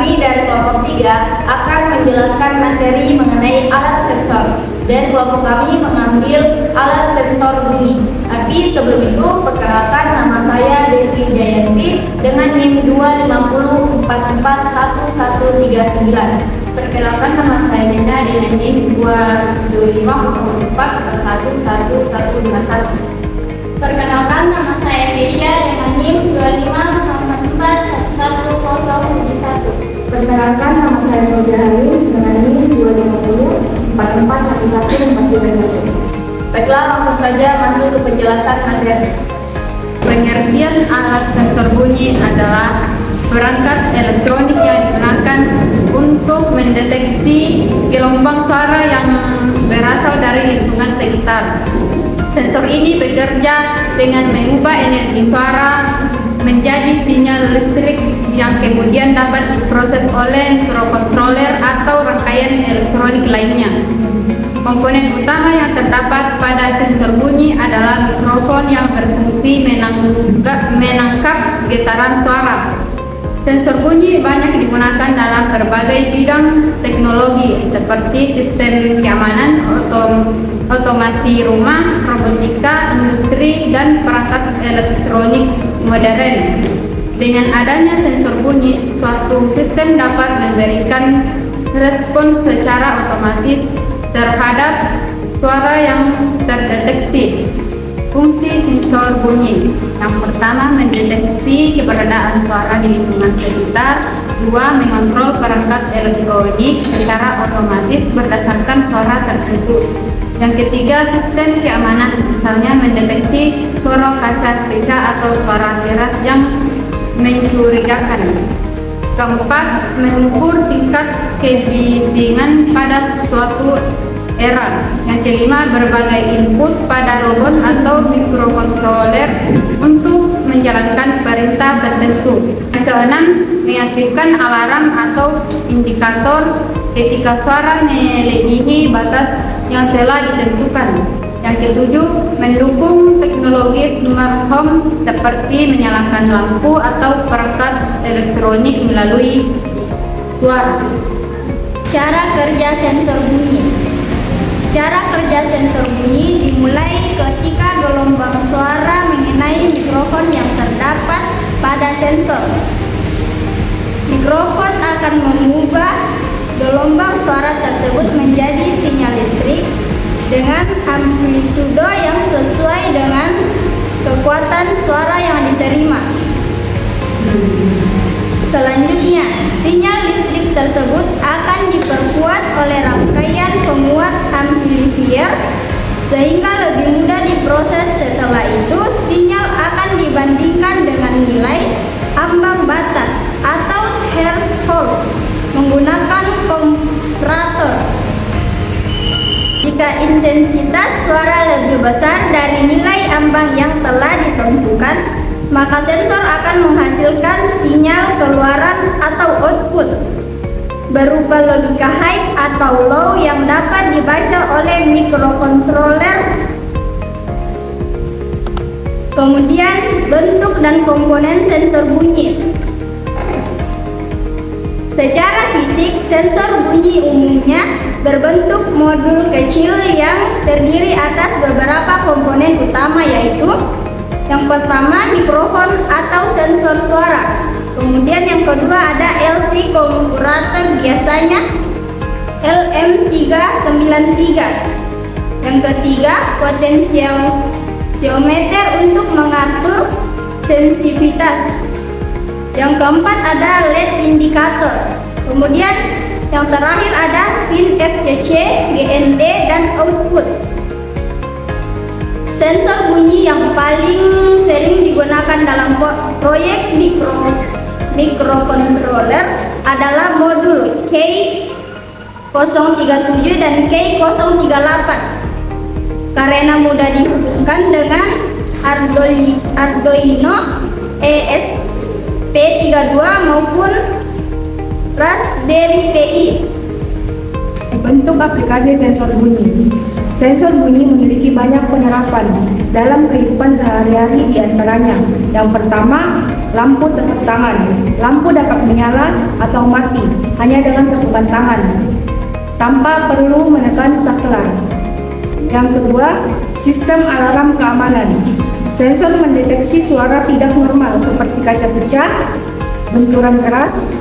kami dari kelompok 3 akan menjelaskan materi mengenai alat sensor, dan kelompok kami mengambil alat sensor bunyi. Tapi sebelum itu, perkenalkan, nama saya Devi Jayanti dengan NIM 250441139. Perkenalkan, nama saya Nenda dengan NIM 22504111151. Perkenalkan, nama saya Desya dengan NIM 250441171. Perkenalkan, nama saya Fauzia Halim dengan NIM 250441141. Baiklah, langsung saja masuk ke penjelasan materi. Pengertian alat sensor bunyi adalah perangkat elektronik yang digunakan untuk mendeteksi gelombang suara yang berasal dari lingkungan sekitar. Sensor ini bekerja dengan mengubah energi suara menjadi sinyal listrik yang kemudian dapat diproses oleh mikrokontroler atau rangkaian elektronik lainnya. Komponen utama yang terdapat pada sensor bunyi adalah mikrofon yang berfungsi menangkap getaran suara. Sensor bunyi banyak digunakan dalam berbagai bidang teknologi seperti sistem keamanan, otomasi rumah, robotika, industri, dan perangkat elektronik modern. Dengan adanya sensor bunyi, suatu sistem dapat memberikan respons secara otomatis terhadap suara yang terdeteksi. Fungsi sensor bunyi: yang pertama, mendeteksi keberadaan suara di lingkungan sekitar. 2. Mengontrol perangkat elektronik secara otomatis berdasarkan suara tertentu. Yang ketiga, sistem keamanan, misalnya mendeteksi suara kaca pecah atau suara keras yang mencurigakan. Keempat, mengukur tingkat kebisingan pada suatu era. Yang kelima, berbagai input pada robot atau mikrokontroler untuk menjalankan perintah tertentu. Yang keenam, mengaktifkan alarm atau indikator ketika suara melebihi batas yang telah ditentukan. Yang ketujuh, mendukung teknologi smart home seperti menyalakan lampu atau perangkat elektronik melalui suara. Cara kerja sensor bunyi. Cara kerja sensor bunyi dimulai ketika gelombang suara mengenai mikrofon yang terdapat pada sensor. Mikrofon akan mengubah gelombang suara tersebut menjadi sinyal listrik dengan amplitudo yang sesuai dengan kekuatan suara yang diterima. Selanjutnya, sinyal listrik tersebut akan diperkuat oleh rangkaian penguat amplifier sehingga lebih mudah diproses. Setelah itu, sinyal akan dibandingkan dengan nilai ambang batas atau threshold menggunakan komparator. Jika intensitas suara lebih besar dari nilai ambang yang telah ditentukan, maka sensor akan menghasilkan sinyal keluaran atau output berupa logika high atau low yang dapat dibaca oleh mikrokontroler. Kemudian, bentuk dan komponen sensor bunyi. Secara fisik, sensor bunyi umumnya berbentuk modul kecil yang terdiri atas beberapa komponen utama, yaitu yang pertama, mikrofon atau sensor suara. Kemudian yang kedua ada LC komparator, biasanya LM393. Yang ketiga, potensiometer untuk mengatur sensitivitas. Yang keempat ada LED indikator. Kemudian yang terakhir ada pin FCC, GND, dan output. Sensor bunyi yang paling sering digunakan dalam proyek mikrokontroler adalah modul K037 dan K038 karena mudah dihubungkan dengan Arduino ESP32 maupun Raspberry Pi. Bentuk aplikasi sensor bunyi. Sensor bunyi memiliki banyak penerapan dalam kehidupan sehari-hari, di antaranya. Yang pertama, lampu tepuk tangan. Lampu dapat menyala atau mati hanya dengan tepukan tangan, tanpa perlu menekan saklar. Yang kedua, sistem alarm keamanan. Sensor mendeteksi suara tidak normal seperti kaca pecah, benturan keras,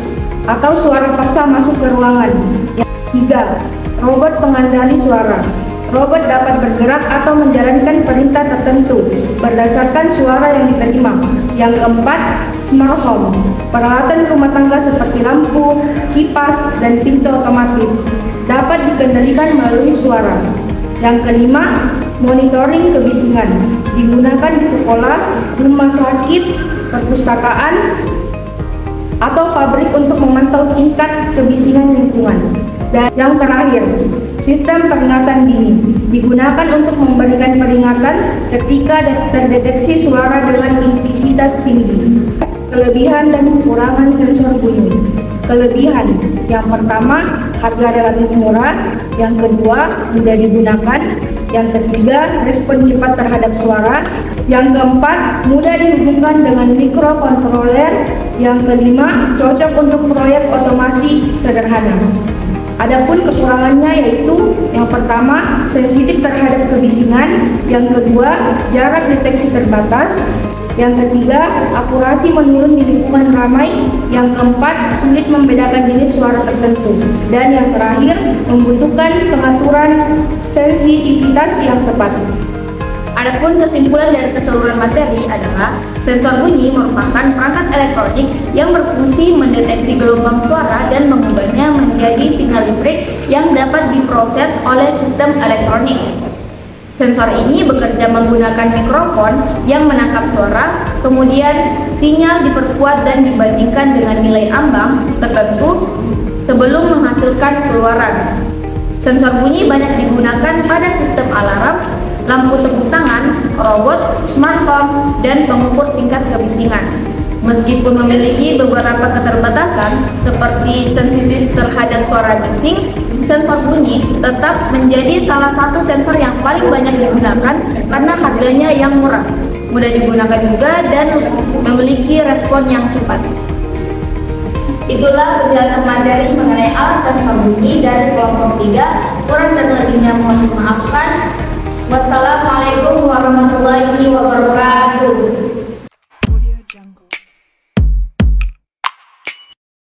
atau suara paksa masuk ke ruangan. Yang ketiga, robot pengendali suara. Robot dapat bergerak atau menjalankan perintah tertentu berdasarkan suara yang diterima. Yang keempat, smart home. Peralatan rumah tangga seperti lampu, kipas, dan pintu otomatis dapat dikendalikan melalui suara. Yang kelima, monitoring kebisingan. Digunakan di sekolah, rumah sakit, perpustakaan, atau pabrik untuk memantau tingkat kebisingan lingkungan. Dan yang terakhir, sistem peringatan dini digunakan untuk memberikan peringatan ketika terdeteksi suara dengan intensitas tinggi. Kelebihan dan kekurangan sensor bunyi. Kelebihan, yang pertama, harga relatif murah. Yang kedua, mudah digunakan. Yang ketiga, respon cepat terhadap suara. Yang keempat, mudah dihubungkan dengan mikrokontroler. Yang kelima, cocok untuk proyek otomasi sederhana. Adapun kekurangannya yaitu yang pertama, sensitif terhadap kebisingan. Yang kedua, jarak deteksi terbatas. Yang ketiga, akurasi menurun di lingkungan ramai. Yang keempat, sulit membedakan jenis suara tertentu. Dan yang terakhir, membutuhkan pengaturan sensitivitas yang tepat. Adapun kesimpulan dari keseluruhan materi adalah sensor bunyi merupakan perangkat elektronik yang berfungsi mendeteksi gelombang suara dan mengubahnya menjadi sinyal listrik yang dapat diproses oleh sistem elektronik. Sensor ini bekerja menggunakan mikrofon yang menangkap suara, kemudian sinyal diperkuat dan dibandingkan dengan nilai ambang tertentu sebelum menghasilkan keluaran. Sensor bunyi banyak digunakan pada sistem alarm, lampu tepuk tangan, robot, smart home, dan pengukur tingkat kebisingan. Meskipun memiliki beberapa keterbatasan seperti sensitif terhadap suara bising, sensor bunyi tetap menjadi salah satu sensor yang paling banyak digunakan karena harganya yang murah, mudah digunakan juga, dan memiliki respon yang cepat. Itulah penjelasan materi mengenai alat sensor bunyi dari kelompok 3. Kurang dan lebihnya mohon dimaafkan. Wassalamualaikum warahmatullahi wabarakatuh.